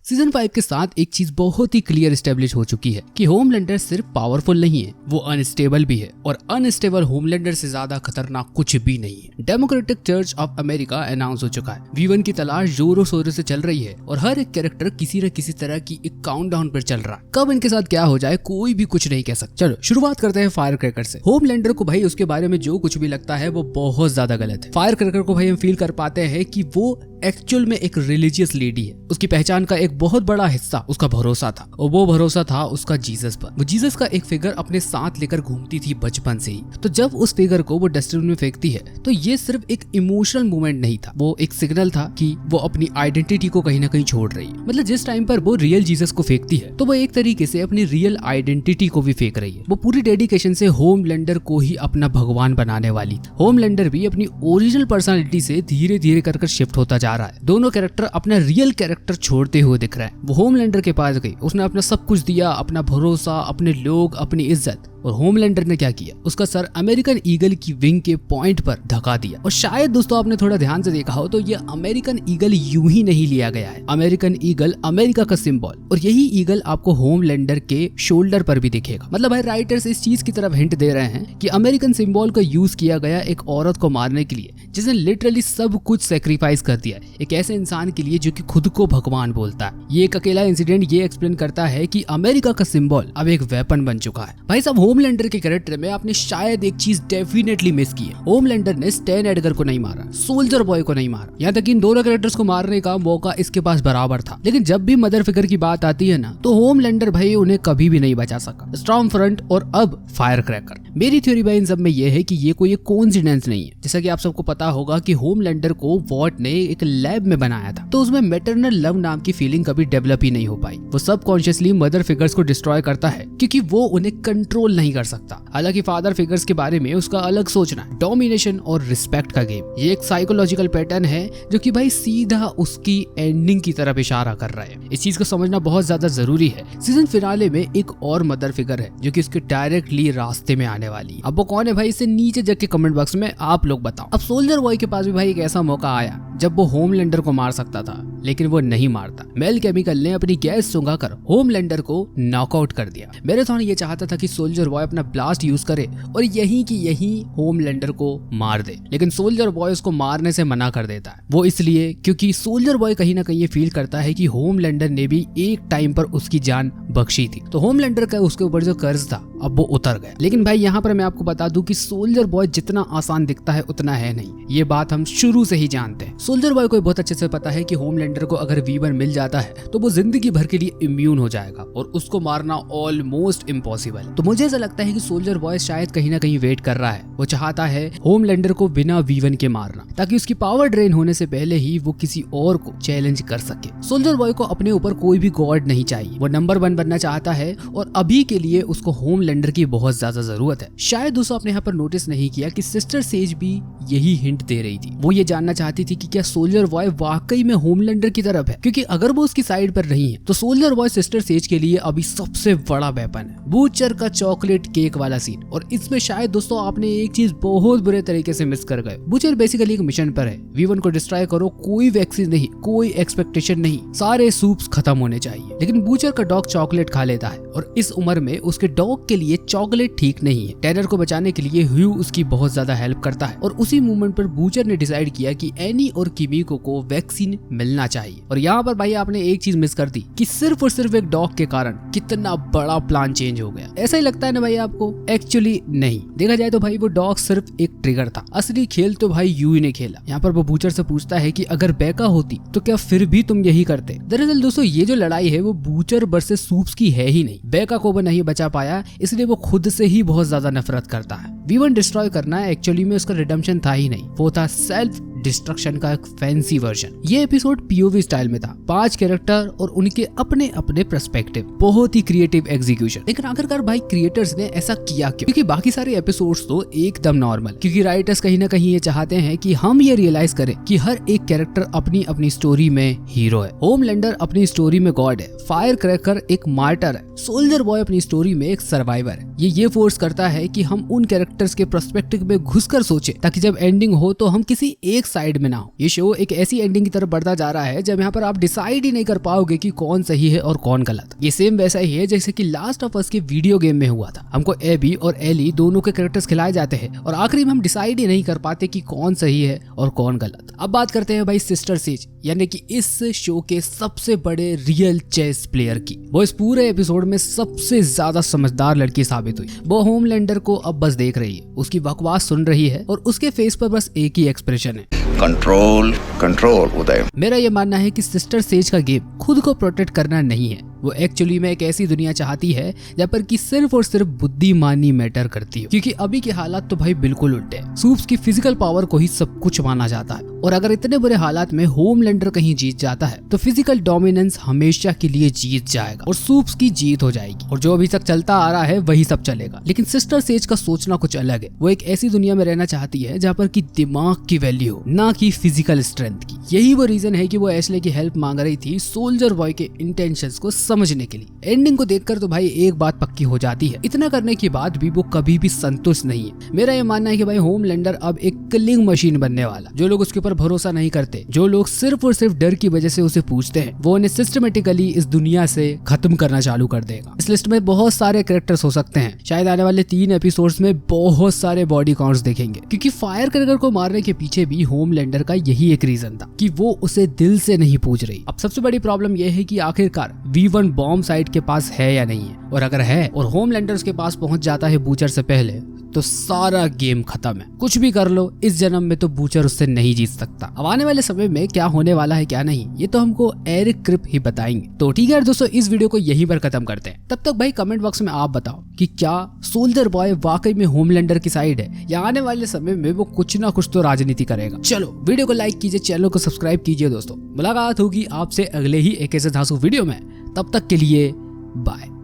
Season 5 के साथ एक चीज बहुत ही क्लियर एस्टेब्लिश हो चुकी है कि होमलैंडर सिर्फ पावरफुल नहीं है, वो अनस्टेबल भी है और अनस्टेबल होमलैंडर से ज्यादा खतरनाक कुछ भी नहीं है। Democratic church of America announce हो चुका है। V1 की तलाश जोरों शोरों से चल रही है और हर एक कैरेक्टर किसी न किसी तरह की एक काउंटडाउन पर चल रहा है। कब इनके साथ क्या हो जाए कोई भी कुछ नहीं कह सकता। चलो शुरुआत करते हैं फायर क्रैकर से। होमलैंडर को भाई उसके बारे में जो कुछ भी लगता है वो बहुत ज्यादा गलत है। फायर क्रैकर को भाई हम फील कर पाते हैं कि वो एक्चुअल में एक रिलीजियस लेडी है। उसकी पहचान का एक बहुत बड़ा हिस्सा उसका भरोसा था और वो भरोसा था उसका जीसस पर। वो जीसस का एक फिगर अपने साथ लेकर घूमती थी बचपन से ही। तो जब उस फिगर को वो डस्टबिन में फेंकती है तो ये सिर्फ एक इमोशनल मूवमेंट नहीं था, वो एक सिग्नल था कि वो अपनी आइडेंटिटी को कहीं ना कहीं छोड़ रही है। मतलब जिस टाइम पर वो रियल जीसस को फेंकती है तो वो एक तरीके से अपनी रियल आइडेंटिटी को भी फेंक रही है। वो पूरी डेडिकेशन से होमलैंडर को ही अपना भगवान बनाने वाली थी। होमलैंडर भी अपनी ओरिजिनल पर्सनालिटी से धीरे धीरे कर शिफ्ट होता जा रहा है। दोनों कैरेक्टर अपना रियल कैरेक्टर छोड़ते हुए दिख रहे हैं। वो होमलैंडर के पास गई, उसने अपना सब कुछ दिया, अपना भरोसा, अपने लोग, अपनी इज्जत। और होमलैंडर ने क्या किया, उसका सर अमेरिकन ईगल की विंग के पॉइंट पर धका दिया। और शायद दोस्तों आपने थोड़ा ध्यान से देखा हो तो ये अमेरिकन ईगल यूं ही नहीं लिया गया है। अमेरिकन ईगल अमेरिका का सिंबल और यही ईगल आपको होमलैंडर के शोल्डर पर भी दिखेगा। मतलब भाई राइटर्स इस चीज की तरफ हिंट दे रहे हैं कि अमेरिकन सिंबल का यूज किया गया एक औरत को मारने के लिए जिसने लिटरली सब कुछ सेक्रीफाइस कर दिया, एक ऐसे इंसान के लिए जो कि खुद को भगवान बोलता है। ये एक अकेला इंसिडेंट ये एक्सप्लेन करता है कि अमेरिका का सिंबल अब एक वेपन बन चुका है। भाई साहब होमलैंडर के कैरेक्टर में आपने शायद एक चीज डेफिनेटली मिस की है। होमलैंडर ने स्टैन एडगर को नहीं मारा, सोल्जर बॉय को नहीं मारा, यहाँ तक कि इन दोनों कैरेक्टर्स को मारने का मौका इसके पास बराबर था। लेकिन जब भी मदर फिगर की बात आती है ना तो होमलैंडर भाई उन्हें कभी भी नहीं बचा सका। स्टॉर्म फ्रंट और अब फायर क्रैकर। मेरी थ्योरी भाई इन सब में ये है कि ये कोई कोइंसिडेंस नहीं है। जैसा कि आप सबको पता होगा कि होमलैंडर को वॉट ने एक लैब में बनाया था तो उसमें मैटरनल लव नाम की फीलिंग कभी डेवलप ही नहीं हो पाई। वो सबकॉन्शियसली मदर फिगर्स को डिस्ट्रॉय करता है क्योंकि वो उन्हें कंट्रोल नहीं कर सकता। हालांकि फादर फिगर्स के बारे में उसका अलग सोचना है। डोमिनेशन और रिस्पेक्ट का गेम, ये एक साइकोलॉजिकल पैटर्न है जो कि भाई सीधा उसकी एंडिंग की तरफ इशारा कर रहा है। इस चीज को समझना बहुत ज्यादा जरूरी है। सीजन फिनाले में एक और मदर फिगर है जो कि उसके डायरेक्टली रास्ते में आने वाली है। अब वो कौन है भाई, इसे नीचे जग के कमेंट बॉक्स में आप लोग बताओ। अब सोल्जर बॉय के पास भी भाई एक ऐसा मौका आया जब वो होमलैंडर को मार सकता था लेकिन वो नहीं मारता। मेल केमिकल ने अपनी गैस सुंघाकर होमलैंडर को नॉकआउट कर दिया। मैराथन ये चाहता था कि सोल्जर बॉय अपना ब्लास्ट यूज करे और यही की यही होमलैंडर को मार दे, लेकिन सोल्जर बॉय उसको मारने से मना कर देता है। वो इसलिए क्योंकि सोल्जर बॉय कहीं ना कहीं ये फील करता है कि होमलैंडर ने भी एक टाइम पर उसकी जान बख्शी थी, तो होमलैंडर का उसके ऊपर जो कर्ज था अब वो उतर गया। लेकिन भाई यहाँ पर मैं आपको बता दूं कि सोल्जर बॉय जितना आसान दिखता है उतना है नहीं, ये बात हम शुरू से ही जानते हैं। सोल्जर बॉय को बहुत अच्छे से पता है कि होमलैंडर को अगर V1 मिल जाता है तो वो जिंदगी भर के लिए इम्यून हो जाएगा और उसको मारना ऑलमोस्ट इम्पॉसिबल। तो मुझे ऐसा लगता है कि सोल्जर बॉय शायद कहीं ना कहीं वेट कर रहा है। वो चाहता है होमलैंडर को बिना V1 के मारना ताकि उसकी पावर ड्रेन होने से पहले ही वो किसी और को चैलेंज कर सके। सोल्जर बॉय को अपने ऊपर कोई भी गॉड नहीं चाहिए, वो नंबर 1 बनना चाहता है और अभी के लिए उसको होमलैंडर की बहुत ज्यादा जरूरत है। शायद दोस्तों आपने यहाँ पर नोटिस नहीं किया कि सिस्टर सेज भी यही हिंट दे रही थी। वो ये जानना चाहती थी कि क्या सोल्जर बॉय वाकई में होमलैंडर की तरफ है, क्योंकि अगर वो उसकी साइड पर नहीं है तो सोल्जर बॉय सिस्टर सेज के लिए अभी सबसे बड़ा वेपन है। बूचर का चॉकलेट केक वाला सीन, और इसमें शायद दोस्तों आपने एक चीज बहुत बुरे तरीके से मिस कर गए। बूचर बेसिकली एक मिशन पर है, V1 को डिस्ट्रॉय करो, कोई वैक्सीन नहीं, कोई एक्सपेक्टेशन नहीं, सारे सूप्स खत्म होने चाहिए। लेकिन बूचर का डॉग चॉकलेट खा लेता है और इस उम्र में उसके डॉग के लिए चॉकलेट ठीक नहीं है। टैनर को बचाने के लिए ह्यू उसकी बहुत ज्यादा हेल्प करता है और उसी मूवमेंट पर बूचर ने डिसाइड किया कि एनी और किमिको को वैक्सीन मिलना चाहिए। और यहाँ पर भाई आपने एक चीज मिस कर दी कि सिर्फ और सिर्फ एक डॉग के कारण कितना बड़ा प्लान चेंज हो गया। ऐसा ही लगता है ना भाई आपको? एक्चुअली नहीं, देखा जाए तो भाई वो डॉग सिर्फ एक ट्रिगर था, असली खेल तो भाई यूई ने खेला। यहाँ पर वो बूचर से पूछता है कि अगर बेका होती तो क्या फिर भी तुम यही करते? दरअसल दोस्तों ये जो लड़ाई है वो बूचर वर्सेस सूप्स की है ही नहीं। बेका को वो नहीं बचा पाया इसलिए वो खुद से ही बहुत ज्यादा नफरत करता है। V1 डिस्ट्रॉय करना है एक्चुअली में उसका रिडेम्पशन था ही नहीं, वो था सेल्फ डिस्ट्रक्शन का एक फैंसी वर्जन। ये एपिसोड POV स्टाइल में था, 5 कैरेक्टर और उनके अपने अपने पर्सपेक्टिव, बहुत ही क्रिएटिव एग्जीक्यूशन। लेकिन आखिरकार भाई क्रिएटर्स ने ऐसा किया क्यों? क्योंकि बाकी सारे एपिसोड्स तो एकदम नॉर्मल, क्योंकि राइटर्स कहीं ना कहीं ये चाहते हैं कि हम ये रियलाइज करें कि हर एक कैरेक्टर अपनी अपनी स्टोरी में हीरो है। होमलैंडर अपनी स्टोरी में गॉड है, फायर क्रैकर एक मार्टर है, सोल्जर बॉय अपनी स्टोरी में एक सर्वाइवर है। ये फोर्स करता है कि हम उन कैरेक्टर्स के पर्सपेक्टिव में घुसकर सोचें ताकि जब एंडिंग हो तो हम किसी एक साइड में ना हो। ये शो एक ऐसी एंडिंग की तरफ बढ़ता जा रहा है जब यहाँ पर आप डिसाइड ही नहीं कर पाओगे कि कौन सही है और कौन गलत। ये सेम वैसा ही है जैसे कि लास्ट ऑफ अस के वीडियो गेम में हुआ था। हमको एबी और एली दोनों के कैरेक्टर्स खिलाए जाते हैं और आखिरी में हम डिसाइड ही नहीं कर पाते कि कौन सही है और कौन गलत। अब बात करते हैं भाई सिस्टर सेज, यानी कि इस शो के सबसे बड़े रियल चेस प्लेयर की। वो इस पूरे एपिसोड में सबसे ज्यादा समझदार लड़की साबित हुई। वो होमलैंडर को अब बस देख रही है, उसकी बकवास सुन रही है और उसके फेस पर बस एक ही एक्सप्रेशन है, कंट्रोल कंट्रोल उदय। मेरा ये मानना है कि सिस्टर सेज का गेम खुद को प्रोटेक्ट करना नहीं है। वो एक्चुअली में एक ऐसी दुनिया चाहती है जहाँ पर कि सिर्फ और सिर्फ बुद्धिमानी मैटर करती है, क्योंकि अभी के हालात तो भाई बिल्कुल उल्टे हैं। सूप्स की फिजिकल पावर को ही सब कुछ माना जाता है और अगर इतने बुरे हालात में होमलैंडर कहीं जीत जाता है तो फिजिकल डोमिनेंस हमेशा के लिए जीत जाएगा और सूप्स की जीत हो जाएगी और जो अभी तक चलता आ रहा है वही सब चलेगा। लेकिन सिस्टर सेज का सोचना कुछ अलग है। वो एक ऐसी दुनिया में रहना चाहती है जहाँ पर कि दिमाग की वैल्यू हो, ना कि फिजिकल स्ट्रेंथ की। यही वो रीजन है कि वो एशले की हेल्प मांग रही थी सोल्जर बॉय के इंटेंशंस को समझने के लिए। एंडिंग को देखकर तो भाई एक बात पक्की हो जाती है, इतना करने के बाद भी वो कभी भी संतुष्ट नहीं है। मेरा ये मानना है कि भाई होमलैंडर अब एक किलिंग मशीन बनने वाला। जो लोग उसके ऊपर भरोसा नहीं करते, जो लोग सिर्फ और सिर्फ डर की वजह से उसे पूछते हैं, वो उन्हें सिस्टमेटिकली इस दुनिया से खत्म करना चालू कर देगा। इस लिस्ट में बहुत सारे कैरेक्टर्स हो सकते हैं। शायद आने वाले 3 एपिसोड्स में बहुत सारे बॉडी काउंट्स देखेंगे, क्योंकि फायर क्रैकर को मारने के पीछे भी होमलैंडर का यही एक रीजन था कि वो उसे दिल से नहीं पूछ रही। अब सबसे बड़ी प्रॉब्लम यह है कि आखिरकार V1 बॉम्ब साइट के पास है या नहीं है, और अगर है और होमलैंडर उसके पास पहुंच जाता है बूचर से पहले तो सारा गेम खत्म है। कुछ भी कर लो, इस जन्म में तो बूचर उससे नहीं जीत सकता। अब आने वाले समय में क्या होने वाला है क्या नहीं, ये तो हमको एरिक क्रिप ही बताएंगे। तो ठीक है दोस्तों, इस वीडियो को यहीं पर खत्म करते हैं। तब तक भाई कमेंट बॉक्स में आप बताओ कि क्या सोल्जर बॉय वाकई में होमलैंडर की साइड है या आने वाले समय में वो कुछ ना कुछ तो राजनीति करेगा। चलो वीडियो को लाइक कीजिए, चैनल को सब्सक्राइब कीजिए दोस्तों। मुलाकात होगी आपसे अगले ही एक ऐसे धांसू वीडियो में। तब तक के लिए बाय।